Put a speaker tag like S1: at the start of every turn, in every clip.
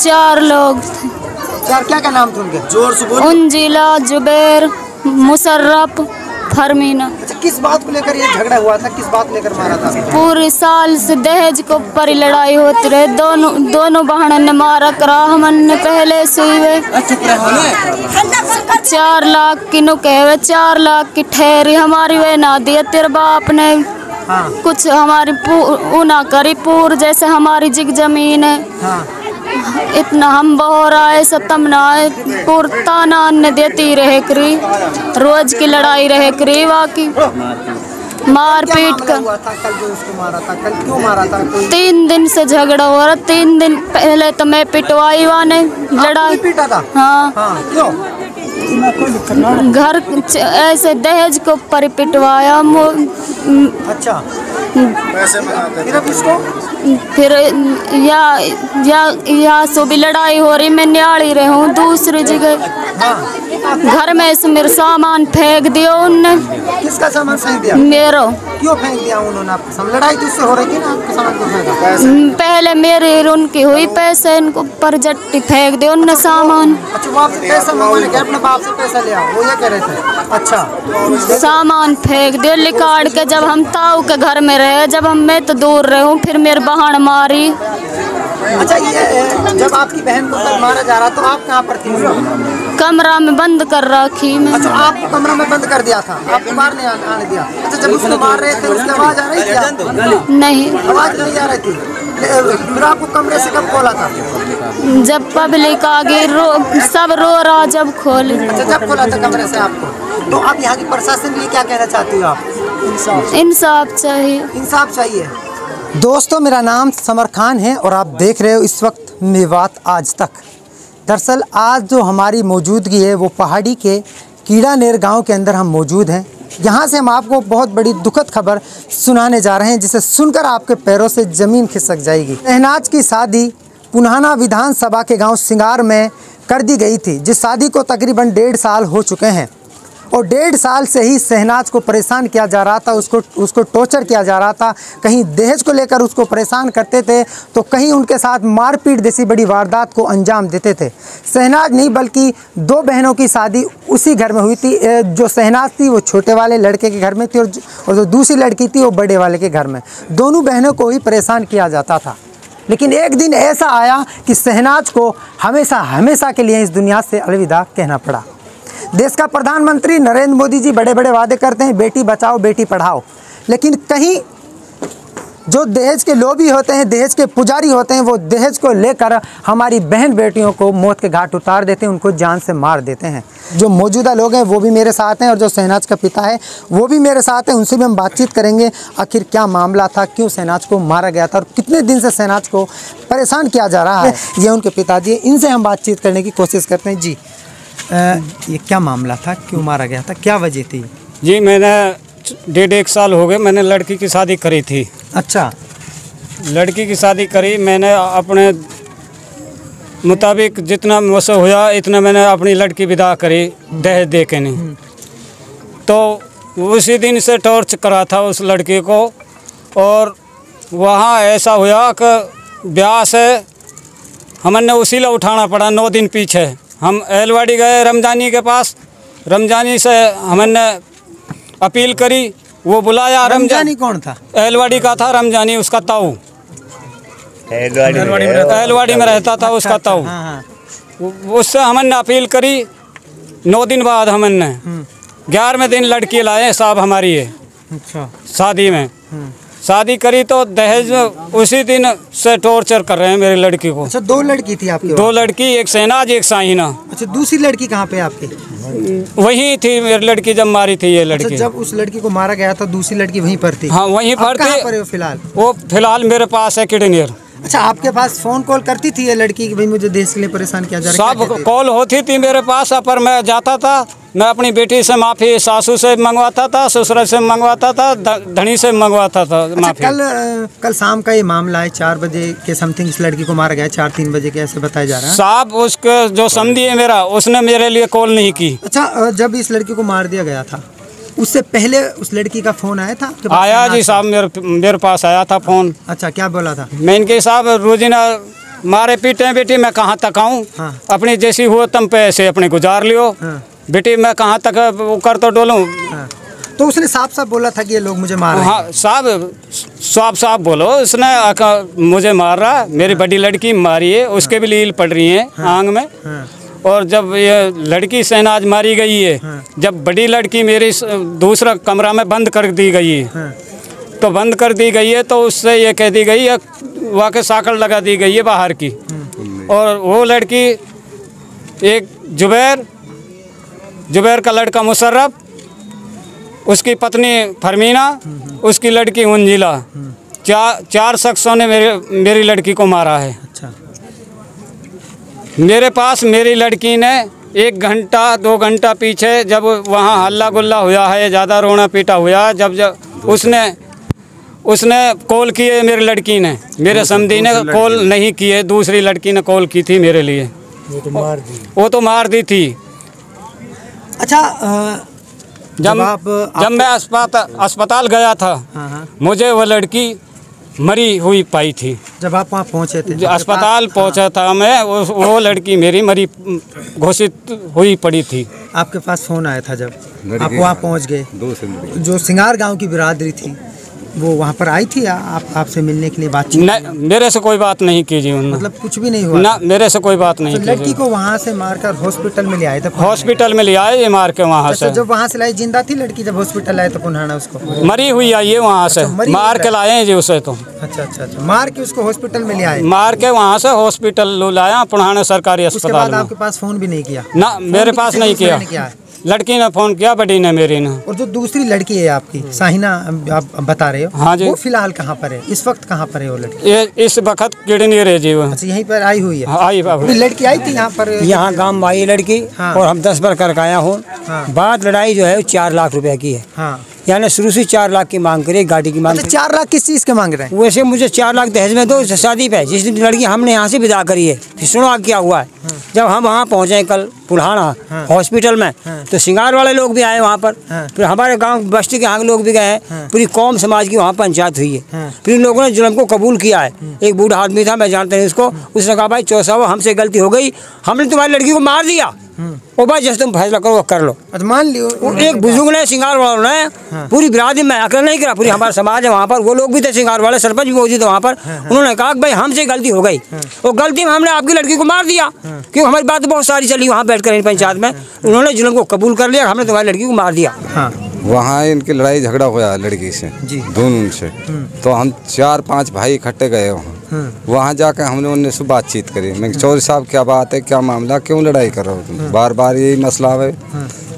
S1: 4 लोग।
S2: चार क्या नाम थे उनके? जोर से बोलो।
S1: उंजिला, जुबैर, मुशर्रफ, फरमीना।
S2: अच्छा, किस बात को लेकर ये झगड़ा हुआ था? किस बात लेकर मारा था?
S1: पूरे साल से दहेज को ऊपर ही लड़ाई होती रहे। दोनों बहनों ने मारा करा। हमने पहले से ही 4 लाख की नु कहे 4 लाख की ठहरी हमारी वे ना दिया। तेरे बाप ने कुछ हमारी ना करी पूर जैसे हमारी जिग जमीन है। इतना हम बहोर आए सतम ना पूर ताना ने देती रहे करी। रोज की लड़ाई रहे करी वाकी मार पीट कर।
S2: कल जो उसको मारा था, कल क्यों मारा था?
S1: 3 दिन से झगड़ा हो रहा। 3 दिन पहले तो मैं पिटवाई वाने लड़ाई
S2: पीटा था।
S1: हाँ,
S2: क्यों?
S1: घर ऐसे दहेज को ऊपर पिटवाया।
S2: अच्छा, पैसे
S1: फिर या सो भी लड़ाई हो रही। मैं न्याड़ी रही हूँ दूसरी जगह। घर में से मेरा सामान फेंक दिया उनने।
S2: किसका सामान फेंक दिया?
S1: मेरा। क्यों
S2: फेंक दिया उन्होंने? आपके सामान लड़ाई किससे हो रही थी ना? आपके सामान क्यों फेंका?
S1: पहले मेरी उनकी हुई, पैसे इनको ऊपर जट्टी फेंक दिया उनने सामान।
S2: अच्छा, वो आपसे पैसा मांगने के अपने बाप से पैसा लिया, वो ये कह रहे थे? अच्छा,
S1: सामान फेंक दिया लिकाड़ के। जब हम ताऊ के घर में रहे, जब मैं तो दूर रहे हूँ, फिर मेरी बहन मारी।
S2: अच्छा, ये जब आपकी बहन को मारा जा रहा तो आप कहाँ पर थी?
S1: कमरा में बंद कर रखी मैं।
S2: अच्छा, आपको कमरा में बंद कर दिया था, आपको बाहर नहीं आने दिया? अच्छा, जब उसको मार रहे थे उसकी आवाज आ रही थी?
S1: नहीं,
S2: आवाज नहीं आ रही थी। फिर आपको कमरे से कब खोला था?
S1: जब पब्लिक आ गई, सब रो रहा जब खोले।
S2: अच्छा, जब खोला था कमरे से आपको। तो आप यहाँ की प्रशासन के लिए क्या कहना चाहती हो आप?
S1: इंसाफ चाहिए।
S2: इंसाफ चाहिए। दोस्तों, मेरा नाम समर खान है और आप देख रहे हो इस वक्त मेवात आज तक। दरअसल आज जो हमारी मौजूदगी है वो पहाड़ी के कीड़ानेर गांव के अंदर हम मौजूद हैं। यहाँ से हम आपको बहुत बड़ी दुखद खबर सुनाने जा रहे हैं जिसे सुनकर आपके पैरों से ज़मीन खिसक जाएगी। शहनाज की शादी पुनाना विधानसभा के गांव सिंगार में कर दी गई थी, जिस शादी को तकरीबन 1.5 साल हो चुके हैं और 1.5 साल से ही शहनाज को परेशान किया जा रहा था, उसको टॉर्चर किया जा रहा था। कहीं दहेज को लेकर उसको परेशान करते थे तो कहीं उनके साथ मारपीट जैसी बड़ी वारदात को अंजाम देते थे। शहनाज नहीं बल्कि 2 बहनों की शादी उसी घर में हुई थी। जो शहनाज थी वो छोटे वाले लड़के के घर में थी और जो दूसरी लड़की थी वो बड़े वाले के घर में। दोनों बहनों को ही परेशान किया जाता था। लेकिन एक दिन ऐसा आया कि शहनाज को हमेशा के लिए इस दुनिया से अलविदा कहना पड़ा। देश का प्रधानमंत्री नरेंद्र मोदी जी बड़े बड़े वादे करते हैं, बेटी बचाओ बेटी पढ़ाओ, लेकिन कहीं जो दहेज के लोभी होते हैं, दहेज के पुजारी होते हैं, वो दहेज को लेकर हमारी बहन बेटियों को मौत के घाट उतार देते हैं, उनको जान से मार देते हैं। जो मौजूदा लोग हैं वो भी मेरे साथ हैं और जो शहनाज का पिता है वो भी मेरे साथ हैं। उनसे भी हम बातचीत करेंगे आखिर क्या मामला था, क्यों शहनाज को मारा गया था और कितने दिन से शहनाज को परेशान किया जा रहा है। ये उनके पिताजी, इनसे हम बातचीत करने की कोशिश करते हैं। जी, ये क्या मामला था, क्यों मारा गया था, क्या वजह थी?
S3: जी, मैंने 1.5 साल हो गए, मैंने लड़की की शादी करी थी।
S2: अच्छा,
S3: लड़की की शादी करी, मैंने अपने मुताबिक जितना मुझसे हुआ इतना मैंने अपनी लड़की विदा करी दहेज दे के नहीं। तो उसी दिन से टॉर्च करा था उस लड़की को और वहाँ ऐसा हुआ कि ब्याह से हमने उसीला उठाना पड़ा। 9 दिन पीछे हम एलवाड़ी गए रमजानी के पास। रमजानी से हमने अपील करी, वो बुलाया।
S2: रमजानी कौन था?
S3: एलवाड़ी का था रमजानी, उसका ताऊ एलवाड़ी में रहता था। उसका ताऊ, उससे हमने अपील करी। 9 दिन बाद हमने 11वें दिन लड़की लाए साहब हमारी है।
S2: अच्छा,
S3: शादी में शादी करी तो दहेज उसी दिन से टॉर्चर कर रहे हैं मेरी लड़की को।
S2: अच्छा, 2 लड़की थी आपकी?
S3: 2 लड़की, एक शहनाज एक शाहीना।
S2: अच्छा, दूसरी लड़की कहाँ पे आपकी?
S3: वही थी मेरी लड़की जब मारी थी ये लड़की।
S2: अच्छा, जब उस लड़की को मारा गया था दूसरी लड़की वहीं पर थी?
S3: हाँ, वहीं पर थी।
S2: कहाँ पर है फिलहाल?
S3: वो फिलहाल मेरे पास है कीड़ानेर।
S2: अच्छा, आपके पास फोन कॉल करती थी ये लड़की कि भाई मुझे देश के लिए परेशान किया जा रहा है?
S3: सब कॉल होती थी मेरे पास, पर मैं जाता था। मैं अपनी बेटी से माफ़ी सासू से मंगवाता था, ससुर से मंगवाता था, धनी से मंगवाता था माफ़ी।
S2: कल शाम का ये मामला है, 4 बजे के समथिंग इस लड़की को मारा गया, 4-3 बजे के ऐसे बताया जा रहा है।
S3: साहब उसके जो समझी है मेरा, उसने मेरे लिए कॉल नहीं की।
S2: अच्छा, जब इस लड़की को मार दिया गया था उससे पहले उस लड़की का फोन आया था?
S3: आया जी साहब, मेरे पास आया था फोन।
S2: अच्छा, क्या बोला था?
S3: मैं इनके साहब रोजीना मारे पीटे बेटी मैं कहाँ तक आऊँ।
S2: हाँ।
S3: अपनी जैसी हो तम पे ऐसे अपने गुजार लियो।
S2: हाँ।
S3: बेटी मैं कहाँ तक वो कर तो डोलूँ।
S2: हाँ। तो उसने साफ साफ बोला था कि ये लोग मुझे मार रहे हैं।
S3: हाँ साफ साफ बोलो, उसने मुझे मार रहा, मेरी बड़ी लड़की मारी है, उसके भी लील पड़ रही है आंग में।
S2: हाँ।
S3: और जब ये लड़की शहनाज मारी गई है, जब बड़ी लड़की मेरी दूसरा कमरा में बंद कर दी गई है, तो बंद कर दी गई है, तो उससे ये कह दी गई है वाकई साकड़ लगा दी गई है बाहर की। और वो लड़की एक जुबैर का लड़का मुशर्रफ, उसकी पत्नी फरमीना, उसकी लड़की उंजिला, चार शख्सों ने मेरी लड़की को मारा है।
S2: अच्छा।
S3: मेरे पास मेरी लड़की ने 1 घंटा 2 घंटा पीछे जब वहाँ हल्ला गुल्ला हुआ है, ज़्यादा रोना पीटा हुआ, जब उसने कॉल किए, मेरी लड़की ने, मेरे समधी ने कॉल नहीं किए, दूसरी लड़की ने कॉल की थी मेरे लिए। वो तो मार दी थी।
S2: अच्छा,
S3: जब मैं अस्पताल गया था,
S2: हाँ।
S3: मुझे वो लड़की मरी हुई पाई थी।
S2: जब आप वहाँ पहुँचे थे
S3: अस्पताल पहुँचा था मैं, वो लड़की मेरी मरी घोषित हुई पड़ी थी।
S2: आपके पास फ़ोन आया था जब आप वहाँ पहुँच गए? जो सिंगार गांव की बिरादरी थी वो वहाँ पर आई थी आपसे मिलने के लिए, बातचीत?
S3: नहीं, मेरे से कोई बात नहीं की जी उन्होंने।
S2: मतलब कुछ भी नहीं हुआ
S3: ना, मेरे से कोई बात नहीं
S2: तो
S3: की।
S2: लड़की को वहाँ से मारकर हॉस्पिटल में ले आए थे?
S3: हॉस्पिटल में ले आए ये मार के वहाँ से।
S2: जब वहाँ से लाई जिंदा थी लड़की, जब हॉस्पिटल आए तो पुनः उसको
S3: मरी हुई आई है वहाँ से। मार के लाए हैं जी उसे तो।
S2: अच्छा, मार के उसको हॉस्पिटल में ले आए?
S3: मार के वहाँ से हॉस्पिटल लाया, पुराने सरकारी अस्पताल में।
S2: आपके पास फ़ोन भी नहीं किया?
S3: ना, मेरे पास नहीं किया। लड़की ने फ़ोन किया, बड़ी ने, मेरी ने।
S2: और जो दूसरी लड़की है आपकी शाहिना, आप बता रहे हो?
S3: हाँ जी।
S2: वो फिलहाल कहाँ पर है इस वक्त? कहाँ पर है वो लड़की?
S3: ये इस वक्त किडनी रहे जी वो।
S2: अच्छा, यहीं पर आई हुई है?
S3: हाँ, आई बाबू।
S2: लड़की आई थी यहाँ पर?
S4: यहाँ गांव में आई लड़की।
S2: हाँ।
S4: और हम 10 बार करके आया हूँ।
S2: हाँ।
S4: बात लड़ाई जो है 4 लाख रुपए की है।
S2: हाँ।
S4: यानी शुरू से 4 लाख की मांग करी, गाड़ी की मांग।
S2: 4 लाख किस चीज़ के मांग रहे हैं?
S4: वैसे मुझे 4 लाख दहेज में दो शादी पे, जिस दिन लड़की हमने यहाँ से विदा करी है। फिर सुनो आगे क्या हुआ है। जब हम वहाँ पहुँचे कल पुल्हाना हॉस्पिटल में, तो सिंगार वाले लोग भी आए वहाँ पर। फिर हमारे गांव बस्ती के यहाँ लोग भी गए हैं। पूरी कौम समाज की वहाँ पंचायत हुई है। फिर इन लोगों ने जुल्म को कबूल किया है। एक बूढ़ा आदमी था, मैं जानता नहीं उसको, उसने कहा भाई चौसा हमसे गलती हो गई, हमने तुम्हारी लड़की को मार दिया। ओ भाई जैसे तुम फैसला करो वो कर लो।
S2: मान लियो।
S4: एक बुजुर्ग ने सिंगार वालों ने पूरी बिरादरी में अकेला नहीं करा, पूरी हमारा समाज है वहाँ पर, वो लोग भी थे, सिंगार वाले सरपंच भी मौजूद है वहाँ पर। उन्होंने कहा कि भाई हमसे गलती हो गई, और गलती में हमने आपकी लड़की को मार दिया, क्योंकि हमारी बात बहुत सारी चली वहाँ बैठ कर पंचायत में। उन्होंने जुल्म को कबूल कर लिया, हमने तुम्हारी लड़की को मार दिया।
S5: वहाँ इनकी लड़ाई झगड़ा हुआ लड़की से, दोनों से। तो हम 4-5 भाई इकट्ठे गए वहाँ जाकर हमने उनसे बातचीत करी। मैं चौधरी साहब क्या बात है, क्या मामला, क्यों लड़ाई कर रहे हो तुम, बार बार यही मसला है।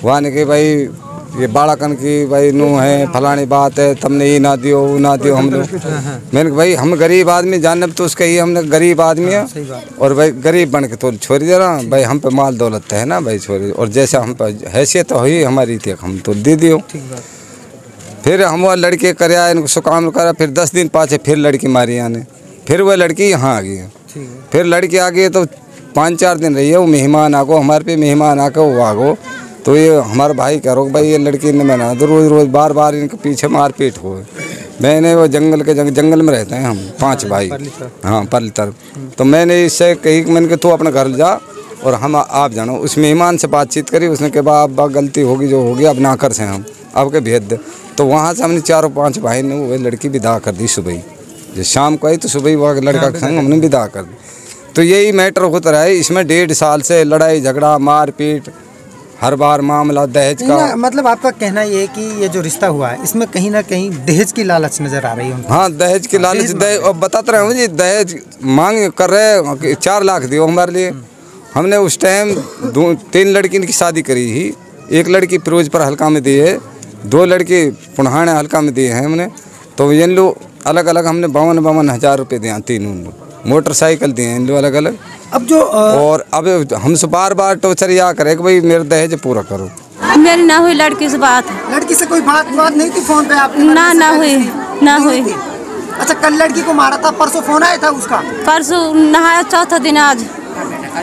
S5: वहाँ ने कि भाई ये बाड़ाकन की भाई नू है, फलानी बात है, तुमने ये ना दियो वो ना दियो। हमने मैंने भाई हम गरीब आदमी, जानने तो उसके ही हमने गरीब आदमी है, और भाई गरीब बन के तो छोड़ दे रहा भाई, हम पे माल दौलत है ना भाई छोड़, और जैसे हम पे हैसियत हुई हमारी थी हम तो दे दियो। फिर हम वो लड़के कर आए, इनको सुकाम करा, फिर 10 दिन पाछे फिर लड़की मारी आने, फिर वह लड़की यहाँ आ गई। फिर लड़की आ गई तो 5-4 दिन रही है, वो मेहमान आ गो हमारे पे, मेहमान आकर वो आ गो। तो ये हमारे भाई कह रो भाई ये लड़की ने मैंने तो रोज़ बार बार इनके पीछे मारपीट हो। मैंने वो जंगल में रहते हैं हम 5 भाई, हाँ परली तरफ। तो मैंने इससे कही कि मैंने कि तू अपने घर जा और हम आप जानो। उस मेहमान से बातचीत करी, उसने कहा अब गलती होगी जो होगी, अब ना कर से हम आपके भेज दे। तो वहाँ से हमने 4-5 भाई ने वो लड़की विदा कर दी सुबह, जब शाम को आई तो सुबह वह लड़का के संग हमने विदा कर दी। तो यही मैटर होता रहा है इसमें, 1.5 साल से लड़ाई झगड़ा मारपीट, हर बार मामला दहेज का।
S2: मतलब आपका कहना ये है कि ये जो रिश्ता हुआ है इसमें कहीं ना कहीं दहेज की लालच नजर आ रही है?
S5: हाँ, दहेज की लालच, दहेज और बताते रहे जी, दहेज मांग कर रहे। 4 लाख दियो हमारे लिए। हमने उस टाइम 3 लड़की की शादी करी ही, एक लड़की फिरोजपुर हल्का में दी है, 2 लड़की पुनहाने हल्का में दिए हैं हमने। तो इन लोग अलग अलग हमने 52 हज़ार रुपये दिए, 3 मोटरसाइकिल दिए इन लोग अलग अलग।
S2: अब जो
S5: और अब हमसे बार बार टोचर या करे कि भाई मेरा दहेज पूरा करो।
S6: मेरी ना हुई लड़की से बात।
S2: लड़की से कोई बात नहीं थी फोन पे आपकी?
S6: ना हुई।
S2: अच्छा, कल लड़की को मारा था, परसों फोन आया था उसका?
S6: परसों नहाया, चौथा दिन आज।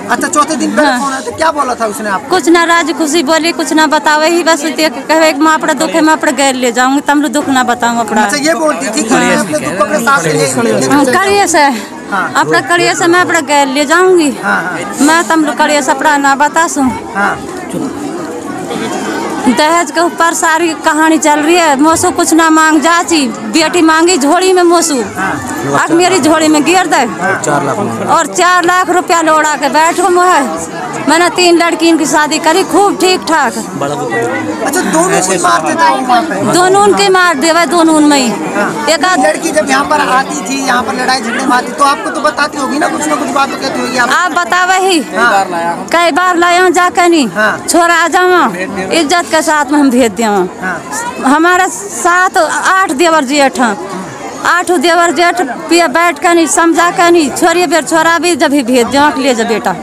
S2: अच्छा, चौथे दिन पहले फोन आया था, क्या बोला था उसने आपको?
S6: कुछ ना राज खुशी बोली, कुछ ना बतावे ही, बस कहे मैं अपना दुख है मैं अपना गैर ले जाऊंगी, तुम दुख ना बताऊँ अपना।
S2: अच्छा, ये बोलती थी कि मैं अपने दुख को अपने साथ ले
S6: करिए से अपना कड़िया से मैं अपना गैल ले जाऊंगी। मैं तुम लोग कड़िया से अपना ना बता सूँ। दहेज के ऊपर सारी कहानी चल रही है। मोसू कुछ ना मांग जाची, बेटी मांगी झोड़ी में मोसू, अब मेरी झोड़ी में गिर दे और 4 लाख रुपया लौड़ा के बैठ गो है। मैंने 3 लड़की इनकी शादी करी खूब ठीक ठाक।
S2: अच्छा, दोनों को मारते थे वहाँ पे?
S6: दोनों उनके मार देवे, दोनों में ही। एक आध
S2: लड़की जब यहाँ पर आती थी, यहाँ पर लड़ाई झगड़े में आती, तो आपको तो बताती होगी ना कुछ बात तो कहती होगी
S6: आप बतावे ही। कई बार लाया जाके नहीं छोरा आ जावा, इज्जत के साथ में हम भेज दिया। हमारे 7-8 देवर जेठ, 8 देवर जेठ पिया बैठ कर नहीं समझा कर नहीं, छोरी बेर छोरा भी जब भी भेज दिया ले जा बेटा।